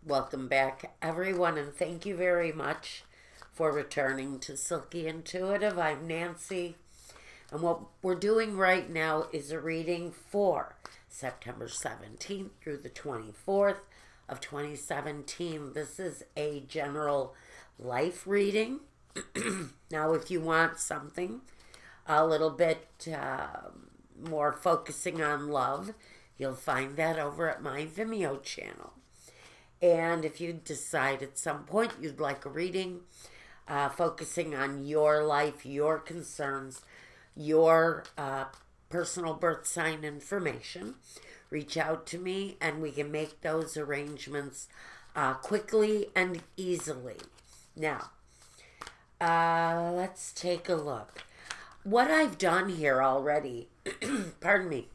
Welcome back, everyone, and thank you very much for returning to Silky Intuitive. I'm Nancy, and what we're doing right now is a reading for September 17th through the 24th of 2017. This is a general life reading. Now, if you want something a little bit more focusing on love, you'll find that over at my Vimeo channel. And if you decide at some point you'd like a reading focusing on your life, your concerns, your personal birth sign information, reach out to me and we can make those arrangements quickly and easily. Now, let's take a look. What I've done here already, pardon me,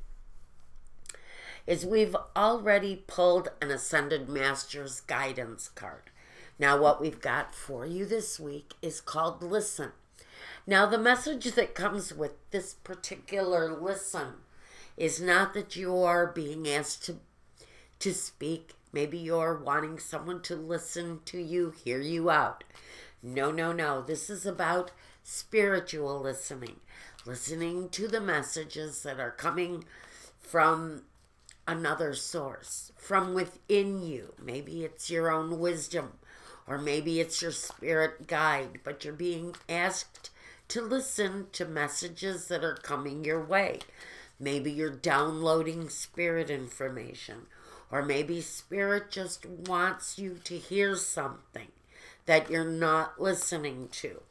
is we've already pulled an Ascended Master's Guidance card. Now, what we've got for you this week is called Listen. Now, the message that comes with this particular listen is not that you are being asked to speak. Maybe you're wanting someone to listen to you, hear you out. No, no, no. This is about spiritual listening. Listening to the messages that are coming from another source, from within you. Maybe it's your own wisdom, or maybe it's your spirit guide, but you're being asked to listen to messages that are coming your way. Maybe you're downloading spirit information, or maybe spirit just wants you to hear something that you're not listening to.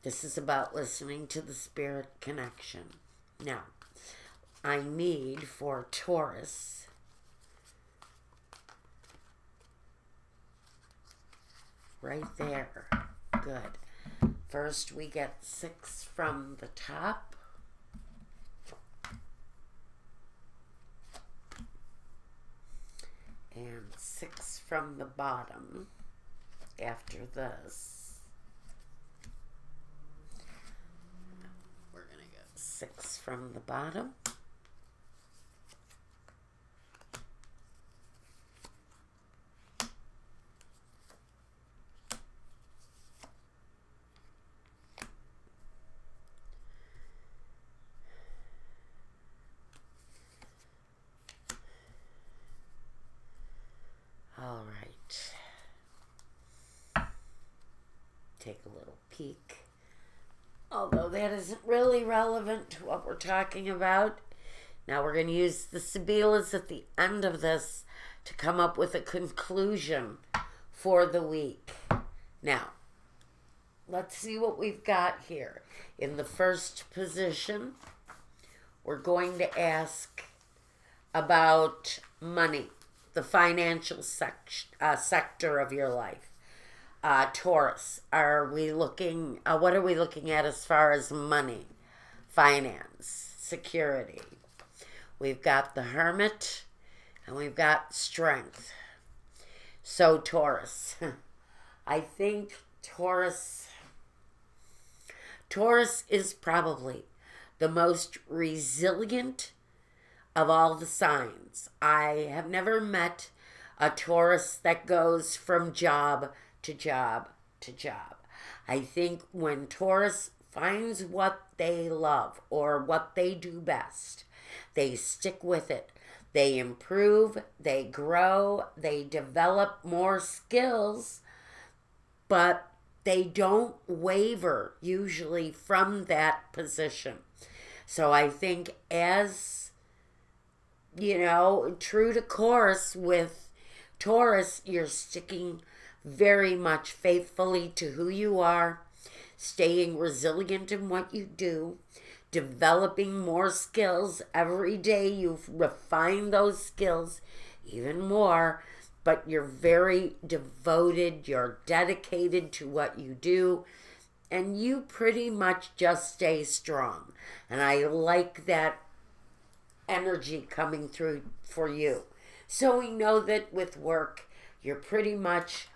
This is about listening to the spirit connection. Now, I need for Taurus right there. Good. First, we get 6 from the top. And 6 from the bottom after this. We're going to get 6 from the bottom. All right. Take a little peek. Although that isn't really relevant to what we're talking about. Now we're going to use the Sibilas at the end of this to come up with a conclusion for the week. Now, let's see what we've got here. In the first position, we're going to ask about money, the financial sector of your life. Taurus, are we looking, what are we looking at as far as money, finance, security? We've got the Hermit, and we've got Strength. So Taurus, I think Taurus is probably the most resilient of all the signs. I have never met a Taurus that goes from job to job to job. I think when Taurus finds what they love or what they do best, they stick with it. They improve, they grow, they develop more skills, but they don't waver usually from that position. So I think, as you know, true to course with Taurus, you're sticking very much faithfully to who you are, staying resilient in what you do, developing more skills. Every day you refine those skills even more, but you're very devoted, you're dedicated to what you do, and you pretty much just stay strong. And I like that energy coming through for you. So we know that with work, you're pretty much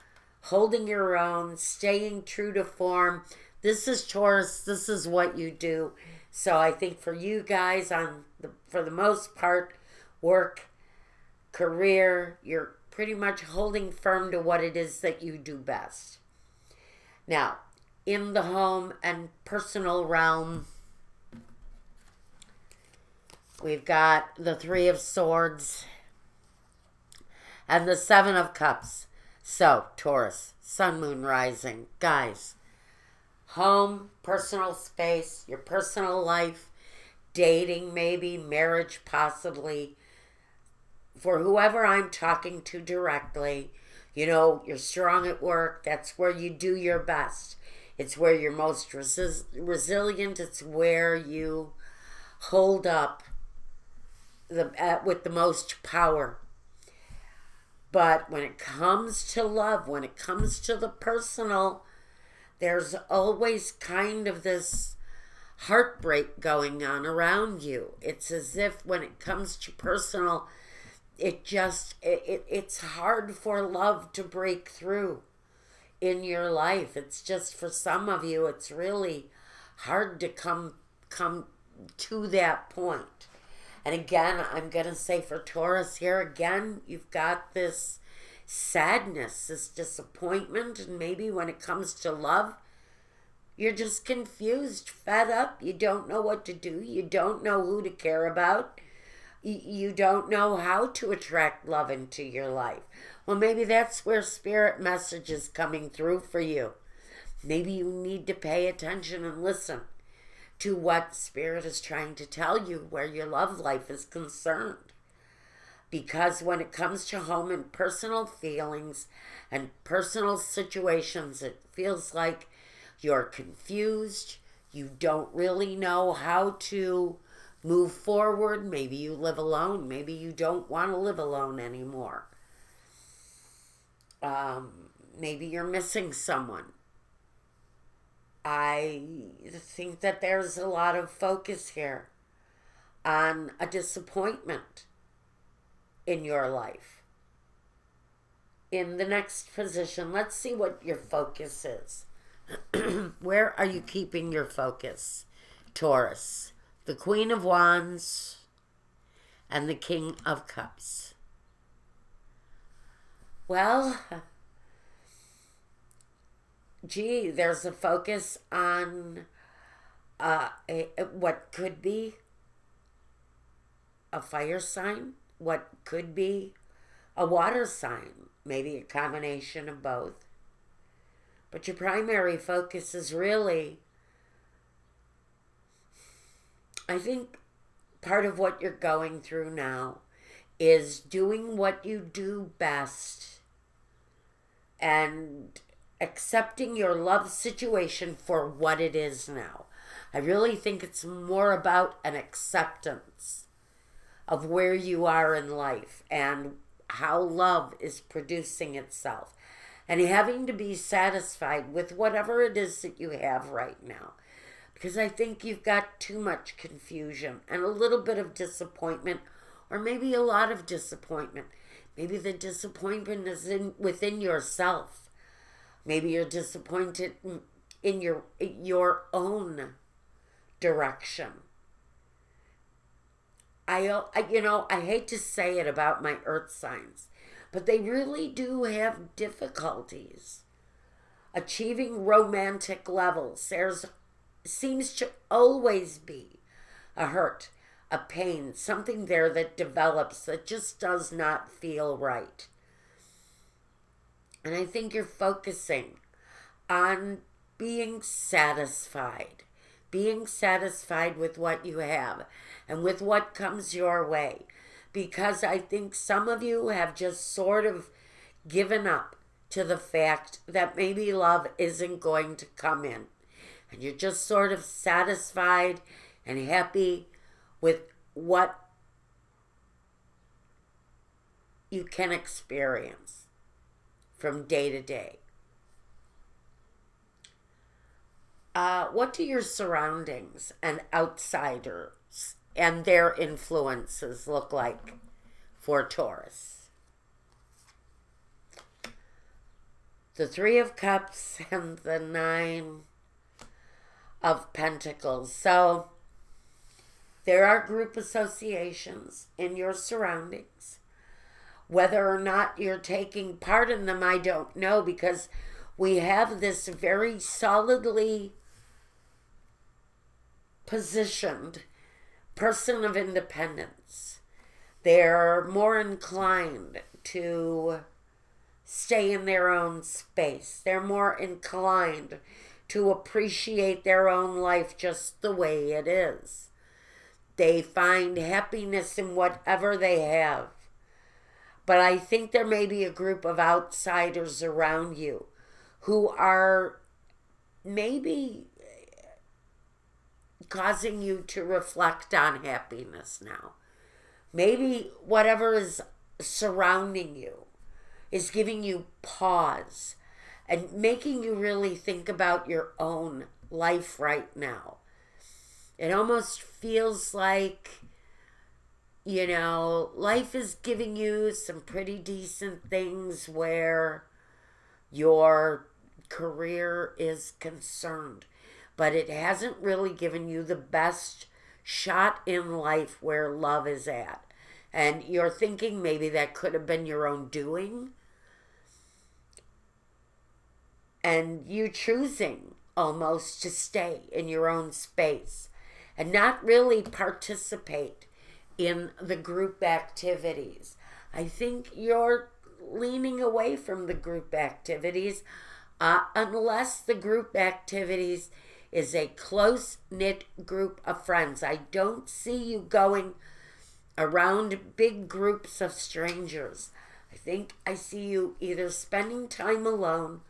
holding your own, staying true to form. This is Taurus. This is what you do. So I think for you guys, for the most part, work career. You're pretty much holding firm to what it is that you do best. Now, in the home and personal realm, we've got the Three of Swords and the Seven of Cups. So, Taurus, Sun, Moon, Rising. Guys, home, personal space, your personal life, dating maybe, marriage possibly. For whoever I'm talking to directly, you know, you're strong at work. That's where you do your best. It's where you're most resilient. It's where you hold up with the most power. But when it comes to love, when it comes to the personal, there's always kind of this heartbreak going on around you. It's as if when it comes to personal, it's hard for love to break through in your life. It's just, for some of you, it's really hard to come to that point. And again, I'm going to say for Taurus here, again, you've got this sadness, this disappointment, and maybe when it comes to love, you're just confused, fed up. You don't know what to do. You don't know who to care about. You don't know how to attract love into your life. Well, maybe that's where spirit message is coming through for you. Maybe you need to pay attention and listen to what spirit is trying to tell you where your love life is concerned. Because when it comes to home and personal feelings and personal situations, it feels like you're confused. You don't really know how to move forward. Maybe you live alone. Maybe you don't want to live alone anymore. Maybe you're missing someone. I think that there's a lot of focus here on a disappointment in your life. In the next position, let's see what your focus is. Where are you keeping your focus, Taurus? The Queen of Wands and the King of Cups. Well, gee, there's a focus on what could be a fire sign, what could be a water sign, maybe a combination of both. But your primary focus is really, I think part of what you're going through now is doing what you do best and accepting your love situation for what it is now. I really think it's more about an acceptance of where you are in life and how love is producing itself, and having to be satisfied with whatever it is that you have right now. Because I think you've got too much confusion and a little bit of disappointment, or maybe a lot of disappointment. Maybe the disappointment is within yourself. Maybe you're disappointed in your own direction. I hate to say it about my earth signs, but they really do have difficulties achieving romantic levels. There's seems to always be a hurt, a pain, something there that develops that just does not feel right. And I think you're focusing on being satisfied with what you have and with what comes your way. Because I think some of you have just sort of given up to the fact that maybe love isn't going to come in. And you're just sort of satisfied and happy with what you can experience from day to day. What do your surroundings and outsiders and their influences look like for Taurus? The Three of Cups and the Nine of Pentacles. So there are group associations in your surroundings. Whether or not you're taking part in them, I don't know, because we have this very solidly positioned person of independence. They're more inclined to stay in their own space. They're more inclined to appreciate their own life just the way it is. They find happiness in whatever they have. But I think there may be a group of outsiders around you who are maybe causing you to reflect on happiness now. Maybe whatever is surrounding you is giving you pause and making you really think about your own life right now. It almost feels like, you know, life is giving you some pretty decent things where your career is concerned, but it hasn't really given you the best shot in life where love is at. And you're thinking maybe that could have been your own doing. And you choosing almost to stay in your own space and not really participate in the group activities. I think you're leaning away from the group activities unless the group activities is a close-knit group of friends. I don't see you going around big groups of strangers. I think I see you either spending time alone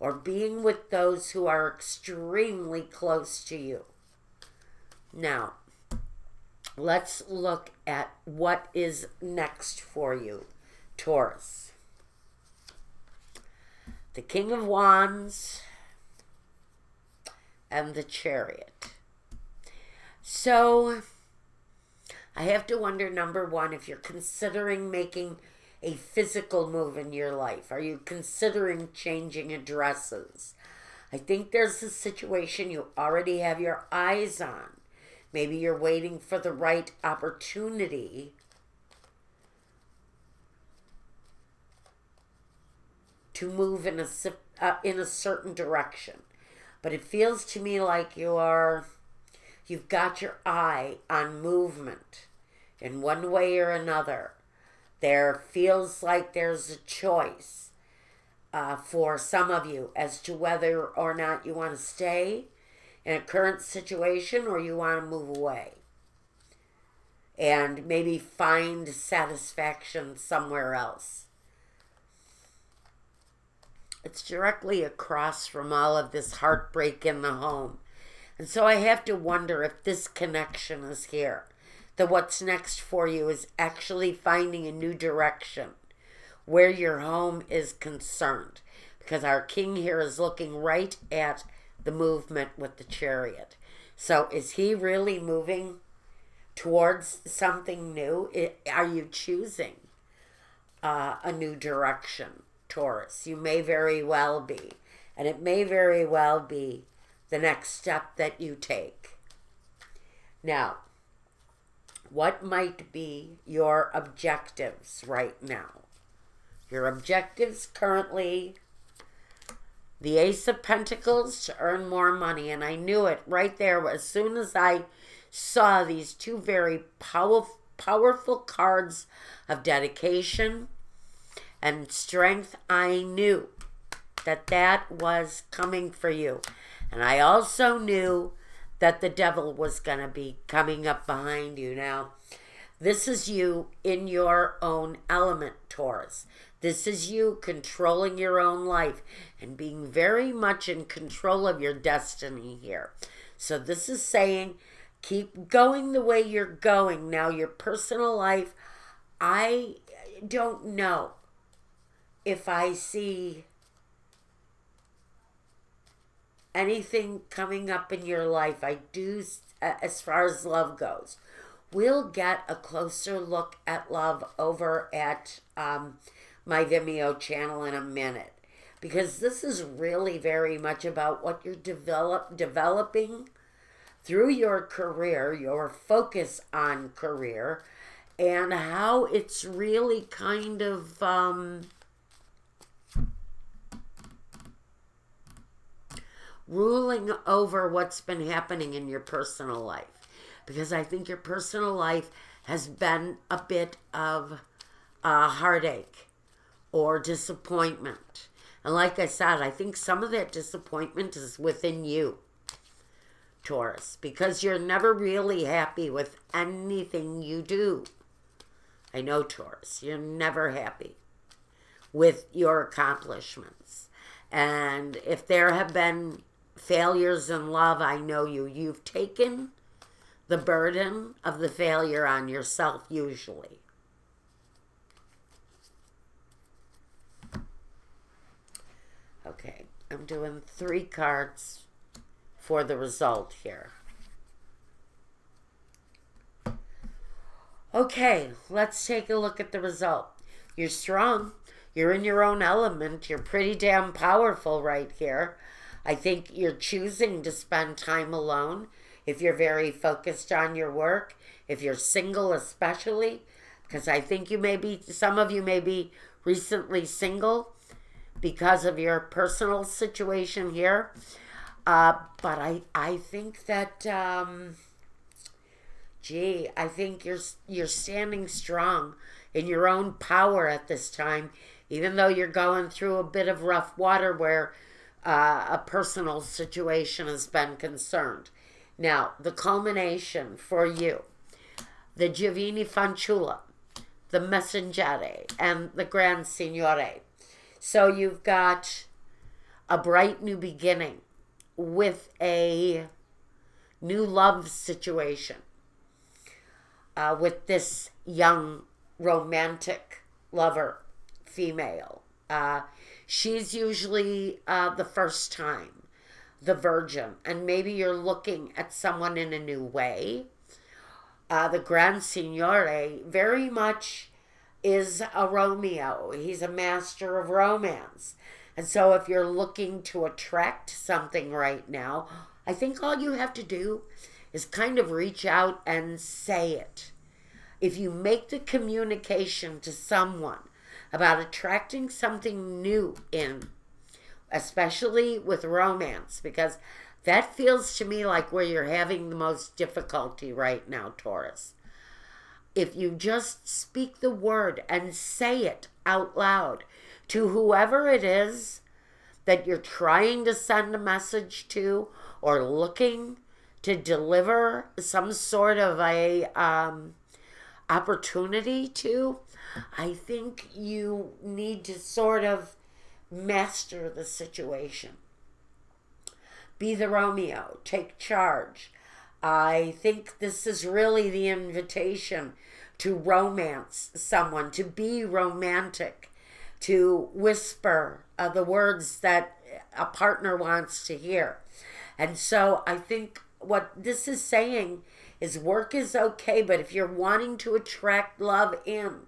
or being with those who are extremely close to you. Now, let's look at what is next for you, Taurus. The King of Wands and the Chariot. So, I have to wonder, number one, if you're considering making a physical move in your life. Are you considering changing addresses? I think there's a situation you already have your eyes on. Maybe you're waiting for the right opportunity to move in a certain direction. But it feels to me like you've got your eye on movement in one way or another. There feels like there's a choice for some of you as to whether or not you want to stay in a current situation or you want to move away and maybe find satisfaction somewhere else. It's directly across from all of this heartbreak in the home. And so I have to wonder if this connection is here. That what's next for you is actually finding a new direction where your home is concerned. Because our king here is looking right at the movement with the Chariot. So is he really moving towards something new? Are you choosing a new direction, Taurus? You may very well be. And it may very well be the next step that you take. Now, what might be your objectives right now? Your objectives currently, the Ace of Pentacles, to earn more money. And I knew it right there. As soon as I saw these two very powerful cards of dedication and strength, I knew that that was coming for you. And I also knew that the devil was going to be coming up behind you. Now, this is you in your own element, Taurus. This is you controlling your own life and being very much in control of your destiny here. So this is saying, keep going the way you're going. Now, your personal life, I don't know if I see anything coming up in your life. I do, as far as love goes. We'll get a closer look at love over at my Vimeo channel in a minute. Because this is really very much about what you're developing through your career, your focus on career, and how it's really kind of ruling over what's been happening in your personal life. Because I think your personal life has been a bit of heartache or disappointment. And like I said, I think some of that disappointment is within you, Taurus, because you're never really happy with anything you do. I know, Taurus, you're never happy with your accomplishments. And if there have been failures in love, I know you've taken the burden of the failure on yourself usually. Okay, I'm doing 3 cards for the result here. Okay, let's take a look at the result. You're strong. You're in your own element. You're pretty damn powerful right here. I think you're choosing to spend time alone if you're very focused on your work, if you're single especially, because I think some of you may be recently single because of your personal situation here. But I think that, I think you're standing strong in your own power at this time, even though you're going through a bit of rough water where a personal situation has been concerned. Now, the culmination for you, the Giovini Fanciulla, the Messaggere, and the Gran Signore. So you've got a bright new beginning with a new love situation with this young romantic lover female. She's usually the first time, the virgin, and maybe you're looking at someone in a new way. The Gran Signore very much is a Romeo. He's a master of romance. And so if you're looking to attract something right now, I think all you have to do is kind of reach out and say it. If you make the communication to someone about attracting something new in, especially with romance, because that feels to me like where you're having the most difficulty right now, Taurus. If you just speak the word and say it out loud to whoever it is that you're trying to send a message to or looking to deliver some sort of a opportunity to, I think you need to sort of master the situation. Be the Romeo. Take charge. I think this is really the invitation to romance someone, to be romantic, to whisper the words that a partner wants to hear. And so I think what this is saying is work is okay, but if you're wanting to attract love in,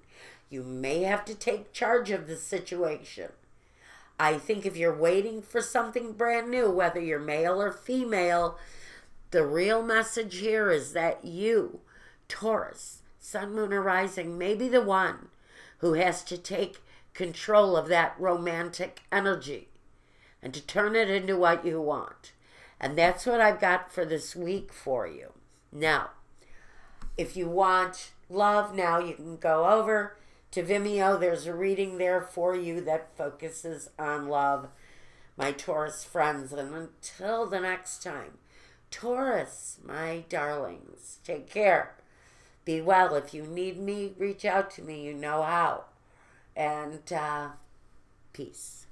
you may have to take charge of the situation. I think if you're waiting for something brand new, whether you're male or female, the real message here is that you, Taurus, Sun, Moon, or Rising, may be the one who has to take control of that romantic energy and to turn it into what you want. And that's what I've got for this week for you. Now, if you want love, now you can go over to Vimeo. There's a reading there for you that focuses on love, my Taurus friends. And until the next time, Taurus, my darlings, take care. Be well. If you need me, reach out to me. You know how. And peace.